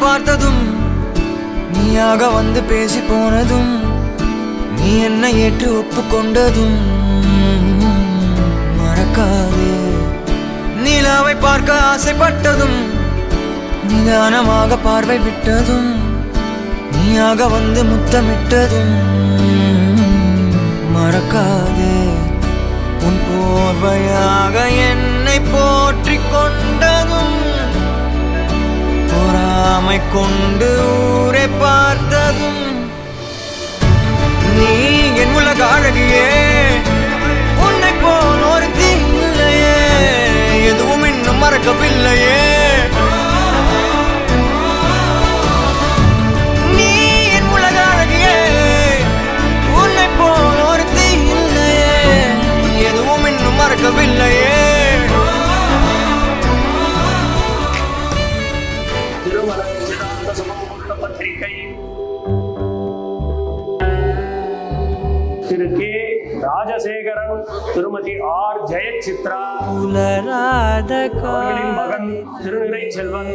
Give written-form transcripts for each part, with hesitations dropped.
பார்த்ததும் நீயாக வந்து பேசி போனதும் நீ என்னை ஏற்று ஒப்புக்கொண்டதும் மறக்காதே. நிலாவை பார்க்க ஆசைப்பட்டதும் நிதானமாக பார்வை விட்டதும் நீயாக வந்து முத்தமிட்டதும் மறக்காதே. உன் போர்வையாக என்னை போற்றிக் கொண்டதும் பொறாமை கொண்டு ஊரை பார்த்ததும் நீ என் உலக அழகியே. உன்னை போல் ஒரு தீயில்லையே, எதுவும் இன்னும் மறக்கவில்லையே. நீ என் உலக அழகியே, உன்னை போல் ஒரு தீயில்லையே, எதுவும் இன்னும் மறக்கவில்லையே. திரு கே ராஜசேகரன், திருமதி ஆர் ஜெயசித்ரா அவர்களின் மகன் திருநிறை செல்வன்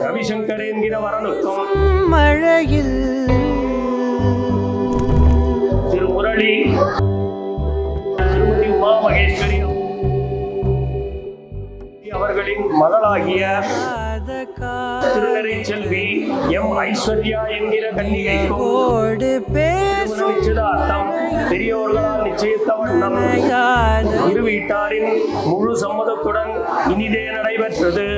ரவிசங்கர் என்கிற வரனுக்கும் மழையில் திரு முரளி, திருமதி உமா மகேஸ்வரி அவர்களின் மகளாகிய திருநிறை செல்வி எம் ஐஸ்வர்யா என்கிற கன்னிகைக்கும் நிச்சயதார்த்தம் பெரியோர்களால் நிச்சயித்த வண்ணம் இரு வீட்டாரின் முழு சம்மதத்துடன் இனிதே நடைபெற்றது.